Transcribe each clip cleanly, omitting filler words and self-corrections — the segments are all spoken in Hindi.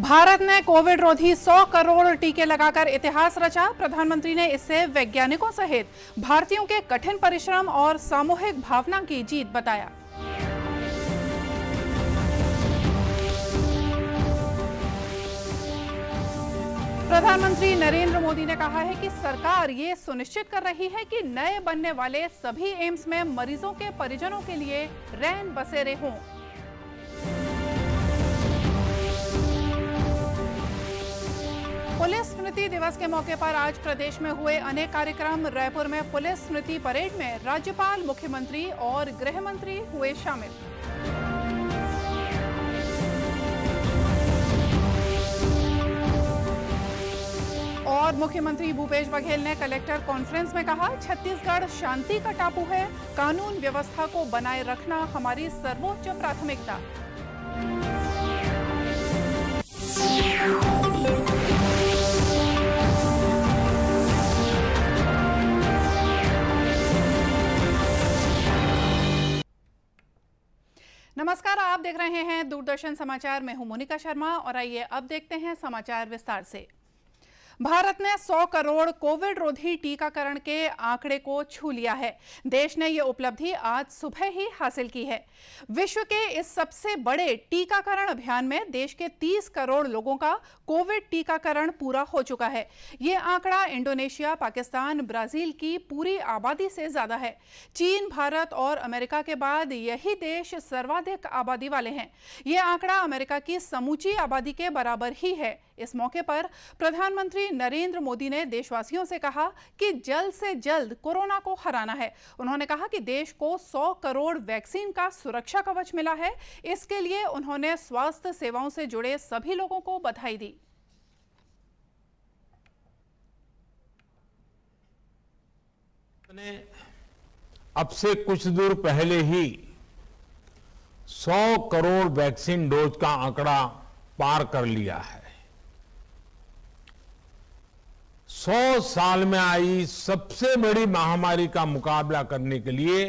भारत ने कोविड रोधी 100 करोड़ टीके लगाकर इतिहास रचा। प्रधानमंत्री ने इससे वैज्ञानिकों सहित भारतीयों के कठिन परिश्रम और सामूहिक भावना की जीत बताया। प्रधानमंत्री नरेंद्र मोदी ने कहा है कि सरकार ये सुनिश्चित कर रही है कि नए बनने वाले सभी एम्स में मरीजों के परिजनों के लिए रैन बसेरे हों। पुलिस स्मृति दिवस के मौके पर आज प्रदेश में हुए अनेक कार्यक्रम। रायपुर में पुलिस स्मृति परेड में राज्यपाल, मुख्यमंत्री और गृह मंत्री हुए शामिल। और मुख्यमंत्री भूपेश बघेल ने कलेक्टर कॉन्फ्रेंस में कहा, छत्तीसगढ़ शांति का टापू है, कानून व्यवस्था को बनाए रखना हमारी सर्वोच्च प्राथमिकता। नमस्कार, आप देख रहे हैं दूरदर्शन समाचार। मैं हूं मोनिका शर्मा और आइए अब देखते हैं समाचार विस्तार से। भारत ने 100 करोड़ कोविड रोधी टीकाकरण के आंकड़े को छू लिया है। देश ने यह उपलब्धि आज सुबह ही हासिल की है। विश्व के इस सबसे बड़े टीकाकरण अभियान में देश के 30 करोड़ लोगों का कोविड टीकाकरण पूरा हो चुका है। यह आंकड़ा इंडोनेशिया, पाकिस्तान, ब्राजील की पूरी आबादी से ज्यादा है। चीन, भारत और अमेरिका के बाद यही देश सर्वाधिक आबादी वाले हैं। यह आंकड़ा अमेरिका की समूची आबादी के बराबर ही है। इस मौके पर प्रधानमंत्री नरेंद्र मोदी ने देशवासियों से कहा कि जल्द से जल्द कोरोना को हराना है। उन्होंने कहा कि देश को 100 करोड़ वैक्सीन का सुरक्षा कवच मिला है। इसके लिए उन्होंने स्वास्थ्य सेवाओं से जुड़े सभी लोगों को बधाई दी। अब से कुछ दूर पहले ही 100 करोड़ वैक्सीन डोज का आंकड़ा पार कर लिया है। 100 साल में आई सबसे बड़ी महामारी का मुकाबला करने के लिए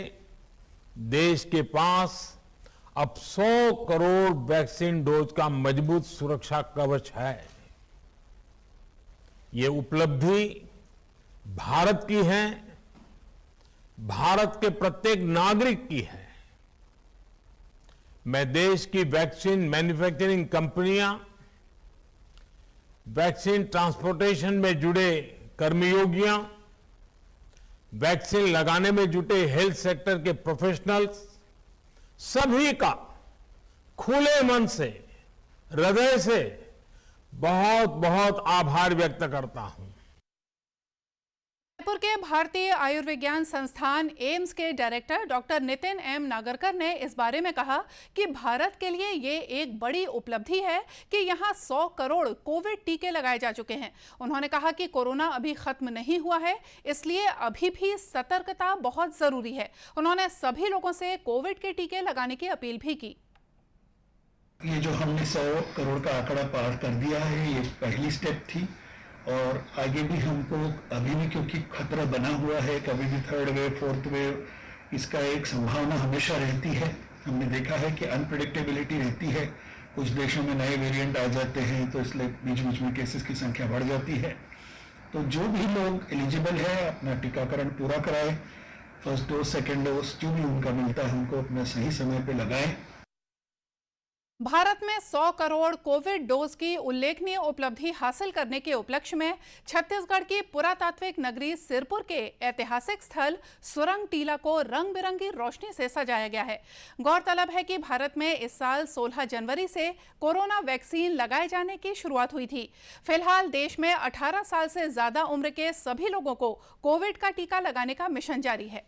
देश के पास अब 100 करोड़ वैक्सीन डोज का मजबूत सुरक्षा कवच है। ये उपलब्धि भारत की है, भारत के प्रत्येक नागरिक की है। मैं देश की वैक्सीन मैन्युफैक्चरिंग कंपनियां, वैक्सीन ट्रांसपोर्टेशन में जुड़े कर्मयोगियां, वैक्सीन लगाने में जुटे हेल्थ सेक्टर के प्रोफेशनल्स, सभी का खुले मन से, हृदय से बहुत बहुत आभार व्यक्त करता हूं। जयपुर के भारतीय आयुर्विज्ञान संस्थान एम्स के director doctor Nitin M Nagarkar ने इस बारे में कहा कि भारत के लिए ये एक बड़ी उपलब्धि है कि यहाँ 100 करोड़ कोविड टीके लगाए जा चुके हैं। उन्होंने कहा कि कोरोना अभी खत्म नहीं हुआ है, इसलिए अभी भी सतर्कता बहुत जरूरी है। उन्होंने सभी लोगों से कोविड के टीके लगाने की अपील भी की। ये जो हमने 100 करोड़ का आंकड़ा पार कर दिया है, ये पहली स्टेप थी और आगे भी हमको अभी भी, क्योंकि खतरा बना हुआ है, कभी भी थर्ड वेव, फोर्थ वेव, इसका एक संभावना हमेशा रहती है। हमने देखा है कि अनप्रेडिक्टेबिलिटी रहती है। कुछ देशों में नए वेरिएंट आ जाते हैं, तो इसलिए बीच बीच में केसेस की संख्या बढ़ जाती है। तो जो भी लोग एलिजिबल है अपना टीकाकरण पूरा कराए, फर्स्ट डोज, सेकेंड डोज जो भी उनका मिलता है उनको अपना सही समय पे लगाएं। भारत में 100 करोड़ कोविड डोज की उल्लेखनीय उपलब्धि हासिल करने के उपलक्ष्य में छत्तीसगढ़ की पुरातात्विक नगरी सिरपुर के ऐतिहासिक स्थल सुरंग टीला को रंग बिरंगी रोशनी से सजाया गया है। गौरतलब है कि भारत में इस साल 16 जनवरी से कोरोना वैक्सीन लगाए जाने की शुरुआत हुई थी। फिलहाल देश में 18 साल से ज्यादा उम्र के सभी लोगों को कोविड का टीका लगाने का मिशन जारी है।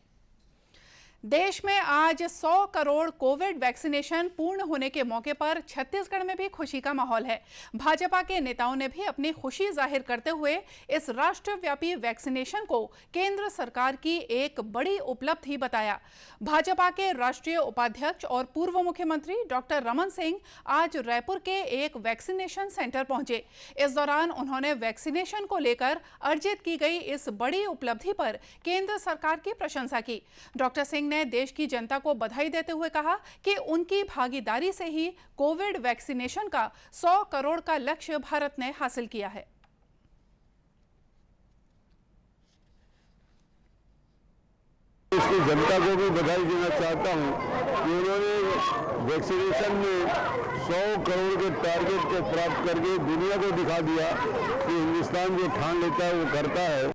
देश में आज 100 करोड़ कोविड वैक्सीनेशन पूर्ण होने के मौके पर छत्तीसगढ़ में भी खुशी का माहौल है। भाजपा के नेताओं ने भी अपनी खुशी जाहिर करते हुए इस राष्ट्रव्यापी वैक्सीनेशन को केंद्र सरकार की एक बड़ी उपलब्धि बताया। भाजपा के राष्ट्रीय उपाध्यक्ष और पूर्व मुख्यमंत्री डॉक्टर रमन सिंह आज रायपुर के एक वैक्सीनेशन सेंटर पहुंचे। इस दौरान उन्होंने वैक्सीनेशन को लेकर अर्जित की गई इस बड़ी उपलब्धि पर केंद्र सरकार की प्रशंसा की। डॉक्टर सिंह ने देश की जनता को बधाई देते हुए कहा कि उनकी भागीदारी से ही कोविड वैक्सीनेशन का 100 करोड़ का लक्ष्य भारत ने हासिल किया है। इसकी जनता को भी बधाई देना चाहता हूं कि उन्होंने वैक्सीनेशन में 100 करोड़ के टारगेट को प्राप्त करके दुनिया को दिखा दिया कि हिंदुस्तान जो ठान लेता है वो करता है।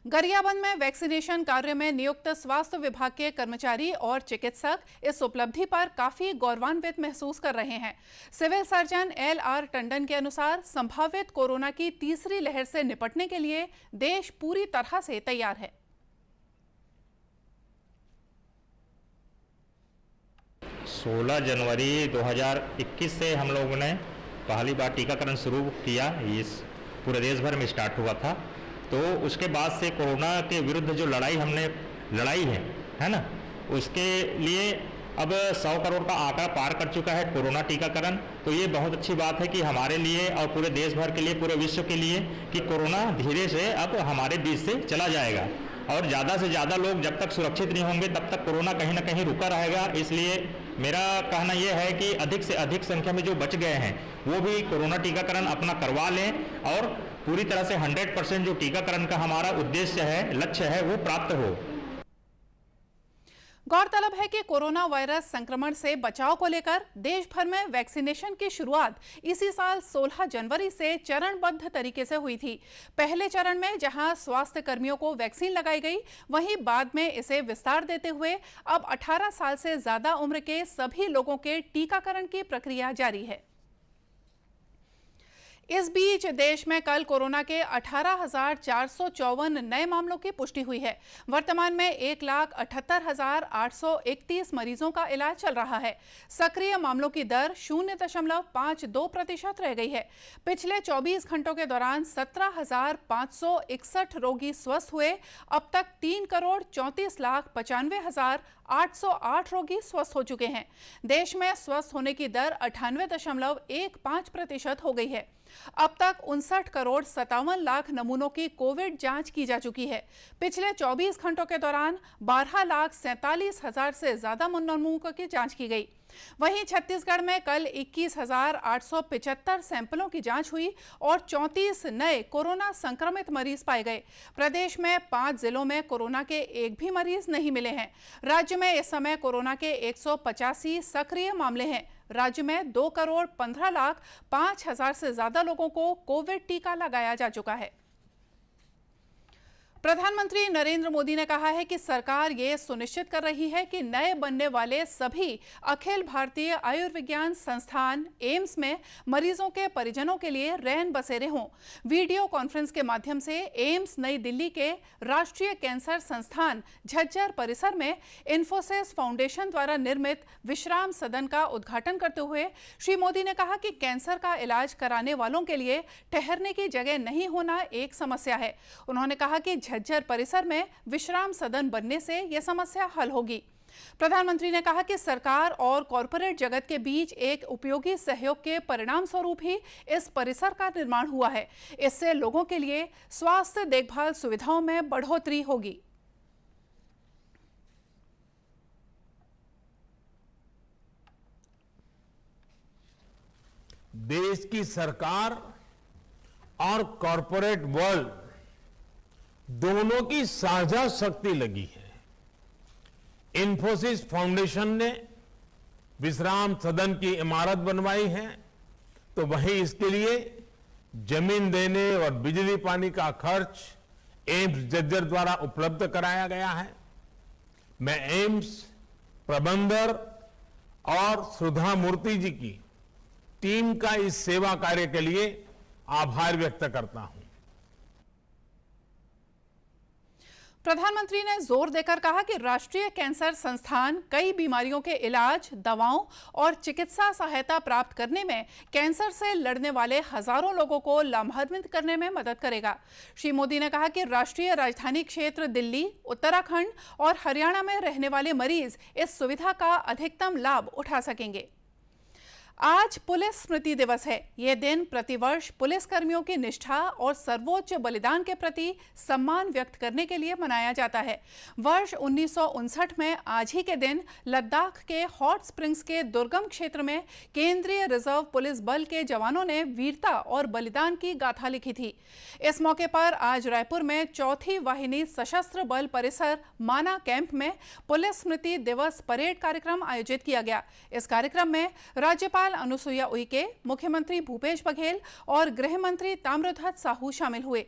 गरियाबंद में वैक्सीनेशन कार्य में नियुक्त स्वास्थ्य विभाग के कर्मचारी और चिकित्सक इस उपलब्धि पर काफी गौरवान्वित महसूस कर रहे हैं। सिविल सर्जन LR टंडन के अनुसार संभावित कोरोना की तीसरी लहर से निपटने के लिए देश पूरी तरह से तैयार है। 16 जनवरी 2021 से हम लोगों ने पहली बार टीकाकरण शुरू किया। इस पूरे देश भर में स्टार्ट हुआ था। तो उसके बाद से कोरोना के विरुद्ध जो लड़ाई हमने लड़ाई है ना, उसके लिए अब 100 करोड़ का आंकड़ा पार कर चुका है कोरोना टीकाकरण। तो ये बहुत अच्छी बात है कि हमारे लिए और पूरे देश भर के लिए, पूरे विश्व के लिए, कि कोरोना धीरे से अब हमारे बीच से चला जाएगा और ज़्यादा से ज़्यादा लोग जब तक सुरक्षित नहीं होंगे तब तक कोरोना कहीं ना कहीं रुका रहेगा। इसलिए मेरा कहना यह है कि अधिक से अधिक संख्या में जो बच गए हैं वो भी कोरोना टीकाकरण अपना करवा लें और पूरी तरह से 100% जो टीकाकरण का हमारा उद्देश्य है, लक्ष्य है, वो प्राप्त हो। गौरतलब है कि कोरोना वायरस संक्रमण से बचाव को लेकर देश भर में वैक्सीनेशन की शुरुआत इसी साल 16 जनवरी से चरणबद्ध तरीके से हुई थी। पहले चरण में जहां स्वास्थ्य कर्मियों को वैक्सीन लगाई गई, वहीं बाद में इसे विस्तार देते हुए अब 18 साल से ज्यादा उम्र के सभी लोगों के टीकाकरण की प्रक्रिया जारी है। इस बीच देश में कल कोरोना के 18,454 नए मामलों की पुष्टि हुई है। वर्तमान में 1,78,831 मरीजों का इलाज चल रहा है। सक्रिय मामलों की दर 0.52% रह गई है। पिछले 24 घंटों के दौरान 17,561 रोगी स्वस्थ हुए। अब तक 3,34,95,808 रोगी स्वस्थ हो चुके हैं। देश में स्वस्थ होने की दर 98.15% हो गई है। अब तक 59,57,00,000 नमूनों की कोविड जांच की जा चुकी है। पिछले 24 घंटों के दौरान 12,47,000 से ज्यादा नमूनों की जांच की गई। वहीं छत्तीसगढ़ में कल 21,875 सैंपलों की जांच हुई और 34 नए कोरोना संक्रमित मरीज पाए गए। प्रदेश में 5 जिलों में कोरोना के एक भी मरीज नहीं मिले हैं। राज्य में इस समय कोरोना के 185 सक्रिय मामले हैं। राज्य में 2,15,05,000 से ज्यादा लोगों को कोविड टीका लगाया जा चुका है। प्रधानमंत्री नरेंद्र मोदी ने कहा है कि सरकार ये सुनिश्चित कर रही है कि नए बनने वाले सभी अखिल भारतीय आयुर्विज्ञान संस्थान एम्स में मरीजों के परिजनों के लिए रैन बसेरे हों। वीडियो कॉन्फ्रेंस के माध्यम से एम्स नई दिल्ली के राष्ट्रीय कैंसर संस्थान झज्जर परिसर में इन्फोसिस फाउंडेशन द्वारा निर्मित विश्राम सदन का उद्घाटन करते हुए श्री मोदी ने कहा कि कैंसर का इलाज कराने वालों के लिए ठहरने की जगह नहीं होना एक समस्या है। उन्होंने कहा कि झज्जर परिसर में विश्राम सदन बनने से यह समस्या हल होगी। प्रधानमंत्री ने कहा कि सरकार और कॉरपोरेट जगत के बीच एक उपयोगी सहयोग के परिणाम स्वरूप ही इस परिसर का निर्माण हुआ है। इससे लोगों के लिए स्वास्थ्य देखभाल सुविधाओं में बढ़ोतरी होगी। देश की सरकार और कॉरपोरेट वर्ल्ड दोनों की साझा शक्ति लगी है। इन्फोसिस फाउंडेशन ने विश्राम सदन की इमारत बनवाई है, तो वहीं इसके लिए जमीन देने और बिजली पानी का खर्च एम्स झज्जर द्वारा उपलब्ध कराया गया है। मैं एम्स प्रबंधक और सुधा मूर्ति जी की टीम का इस सेवा कार्य के लिए आभार व्यक्त करता हूं। प्रधानमंत्री ने जोर देकर कहा कि राष्ट्रीय कैंसर संस्थान कई बीमारियों के इलाज, दवाओं और चिकित्सा सहायता प्राप्त करने में कैंसर से लड़ने वाले हजारों लोगों को लाभान्वित करने में मदद करेगा। श्री मोदी ने कहा कि राष्ट्रीय राजधानी क्षेत्र दिल्ली, उत्तराखंड और हरियाणा में रहने वाले मरीज इस सुविधा का अधिकतम लाभ उठा सकेंगे। आज पुलिस स्मृति दिवस है। यह दिन प्रतिवर्ष पुलिस कर्मियों की निष्ठा और सर्वोच्च बलिदान के प्रति सम्मान व्यक्त करने के लिए मनाया जाता है। वर्ष 1959 में आज ही के दिन लद्दाख के हॉट स्प्रिंग्स के दुर्गम क्षेत्र में केंद्रीय रिजर्व पुलिस बल के जवानों ने वीरता और बलिदान की गाथा लिखी थी। इस मौके पर आज रायपुर में 4थी वाहिनी सशस्त्र बल परिसर माना कैंप में पुलिस स्मृति दिवस परेड कार्यक्रम आयोजित किया गया। इस कार्यक्रम में राज्यपाल अनुसुईया उइके, मुख्यमंत्री भूपेश बघेल और गृह मंत्री ताम्रध्वज साहू शामिल हुए।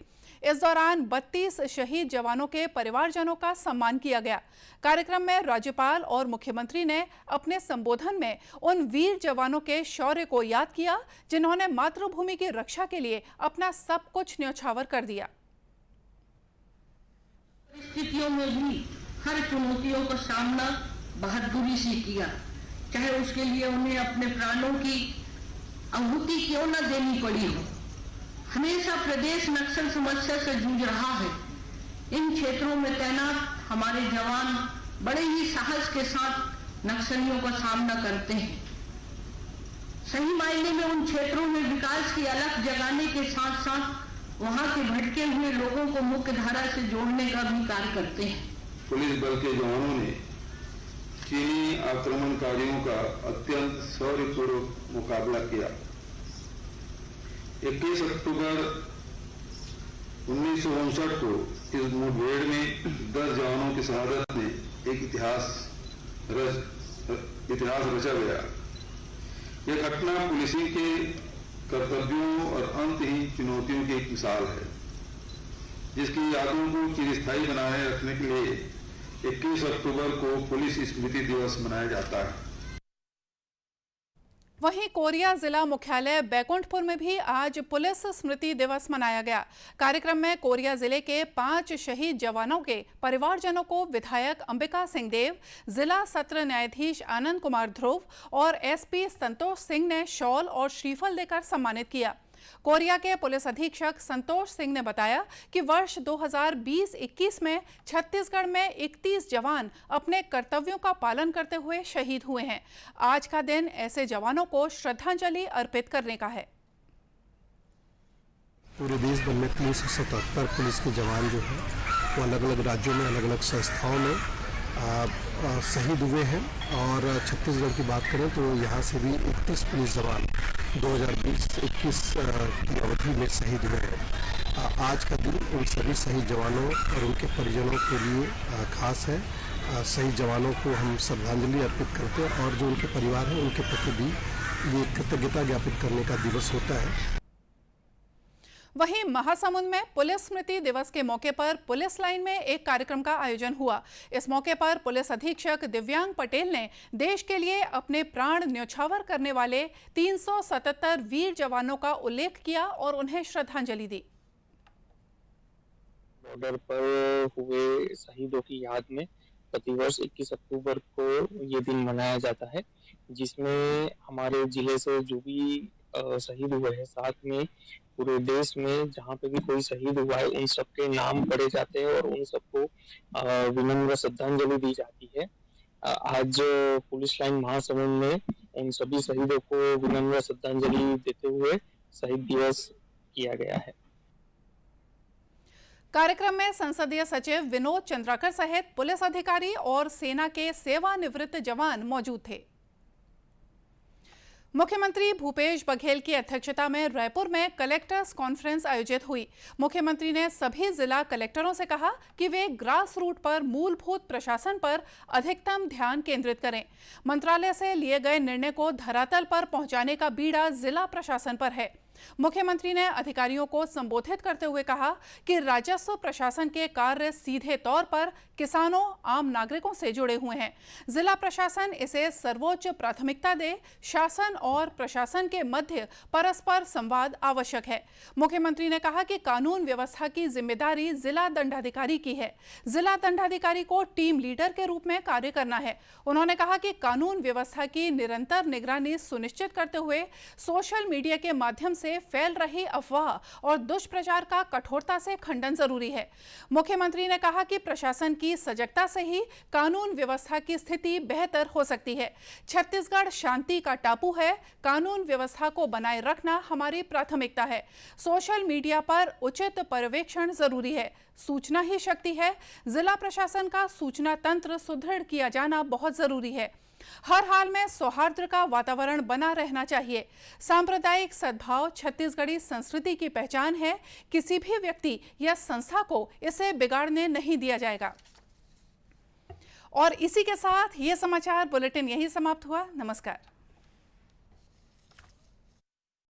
इस दौरान 32 शहीद जवानों के परिवारजनों का सम्मान किया गया। कार्यक्रम में राज्यपाल और मुख्यमंत्री ने अपने संबोधन में उन वीर जवानों के शौर्य को याद किया जिन्होंने मातृभूमि की रक्षा के लिए अपना सब कुछ न्यौछावर कर दिया। परिस्थितियों में भी हर चुनौतियों का सामना बहादुरी से किया, चाहे उसके लिए उन्हें अपने प्राणों की आहुति क्यों न देनी पड़ी हो। हमेशा प्रदेश नक्सल समस्या से जूझ रहा है। इन क्षेत्रों में तैनात हमारे जवान बड़े ही साहस के साथ नक्सलियों का सामना करते हैं। सही मायने में उन क्षेत्रों में विकास की अलख जगाने के साथ साथ वहां के भटके हुए लोगों को मुख्य धारा से जोड़ने का भी कार्य करते हैं। पुलिस बल के जवानों ने चीनी आक्रमणकारियों का अत्यंत शौर्यपूर्वक मुकाबला किया। 21 अक्टूबर 1959 को इस मुठभेड़ में 10 जवानों की शहादत ने एक इतिहास रचा गया। यह घटना पुलिसिंग के कर्तव्यों और अंतहीन चुनौतियों की एक मिसाल है, जिसकी यादों को चिरस्थायी बनाए रखने के लिए 21 अक्टूबर को पुलिस स्मृति दिवस मनाया जाता है। वहीं कोरिया जिला मुख्यालय बैकुंठपुर में भी आज पुलिस स्मृति दिवस मनाया गया। कार्यक्रम में कोरिया जिले के 5 शहीद जवानों के परिवारजनों को विधायक अंबिका सिंह देव, जिला सत्र न्यायाधीश आनंद कुमार ध्रुव और एसपी संतोष सिंह ने शॉल और श्रीफल देकर सम्मानित किया। कोरिया के पुलिस अधीक्षक संतोष सिंह ने बताया कि वर्ष 2020-21 में छत्तीसगढ़ में 31 जवान अपने कर्तव्यों का पालन करते हुए शहीद हुए हैं। आज का दिन ऐसे जवानों को श्रद्धांजलि अर्पित करने का है। पूरे देश भर में 377 पुलिस के जवान जो हैं वो अलग अलग राज्यों में अलग अलग संस्थाओं में शहीद हुए हैं और छत्तीसगढ़ की बात करें तो यहाँ से भी 31 पुलिस जवान 2020-21 की अवधि में शहीद हुए हैं। आज का दिन उन सभी शहीद जवानों और उनके परिजनों के लिए खास है। शहीद जवानों को हम श्रद्धांजलि अर्पित करते हैं और जो उनके परिवार हैं उनके प्रति भी ये कृतज्ञता ज्ञापित करने का दिवस होता है। वहीं महासमुंद में पुलिस स्मृति दिवस के मौके पर पुलिस लाइन में एक कार्यक्रम का आयोजन हुआ। इस मौके पर पुलिस अधीक्षक दिव्यांग पटेल ने देश के लिए अपने प्राण न्यौछावर करने वाले 377 वीर जवानों का उल्लेख किया और उन्हें श्रद्धांजलि दी। बॉर्डर पर हुए शहीदों की याद में प्रतिवर्ष 21 अक्टूबर को ये दिन मनाया जाता है, जिसमें हमारे जिले से जो भी शहीद हुए हैं, साथ में पूरे देश में जहाँ पे भी कोई शहीद हुआ है उन सबके नाम पढ़े जाते हैं और उन सबको विनम्र श्रद्धांजलि दी जाती है। आज पुलिस लाइन महासमुंद में उन सभी शहीदों को विनम्र श्रद्धांजलि देते हुए शहीद दिवस किया गया है। कार्यक्रम में संसदीय सचिव विनोद चंद्राकर सहित पुलिस अधिकारी और सेना के सेवानिवृत्त जवान मौजूद थे। मुख्यमंत्री भूपेश बघेल की अध्यक्षता में रायपुर में कलेक्टर्स कॉन्फ्रेंस आयोजित हुई। मुख्यमंत्री ने सभी जिला कलेक्टरों से कहा कि वे ग्रास रूट पर मूलभूत प्रशासन पर अधिकतम ध्यान केंद्रित करें। मंत्रालय से लिए गए निर्णय को धरातल पर पहुंचाने का बीड़ा जिला प्रशासन पर है। मुख्यमंत्री ने अधिकारियों को संबोधित करते हुए कहा कि राजस्व प्रशासन के कार्य सीधे तौर पर किसानों, आम नागरिकों से जुड़े हुए हैं। जिला प्रशासन इसे सर्वोच्च प्राथमिकता दे। शासन और प्रशासन के मध्य परस्पर संवाद आवश्यक है। मुख्यमंत्री ने कहा कि कानून व्यवस्था की जिम्मेदारी जिला दंडाधिकारी की है। जिला दंडाधिकारी को टीम लीडर के रूप में कार्य करना है। उन्होंने कहा कि कानून व्यवस्था की निरंतर निगरानी सुनिश्चित करते हुए सोशल मीडिया के माध्यम से से फैल रही अफवाह और दुष्प्रचार का कठोरता से खंडन जरूरी है। मुख्यमंत्री ने कहा कि प्रशासन की सजगता से ही कानून व्यवस्था की स्थिति बेहतर हो सकती है। छत्तीसगढ़ शांति का टापू है, कानून व्यवस्था को बनाए रखना हमारी प्राथमिकता है। सोशल मीडिया पर उचित पर्यवेक्षण जरूरी है। सूचना ही शक्ति है। जिला प्रशासन का सूचना तंत्र सुदृढ़ किया जाना बहुत जरूरी है। हर हाल में सौहार्द का वातावरण बना रहना चाहिए। सांप्रदायिक सद्भाव छत्तीसगढ़ी संस्कृति की पहचान है। किसी भी व्यक्ति या संस्था को इसे बिगाड़ने नहीं दिया जाएगा। और इसी के साथ ये समाचार बुलेटिन यही समाप्त हुआ। नमस्कार।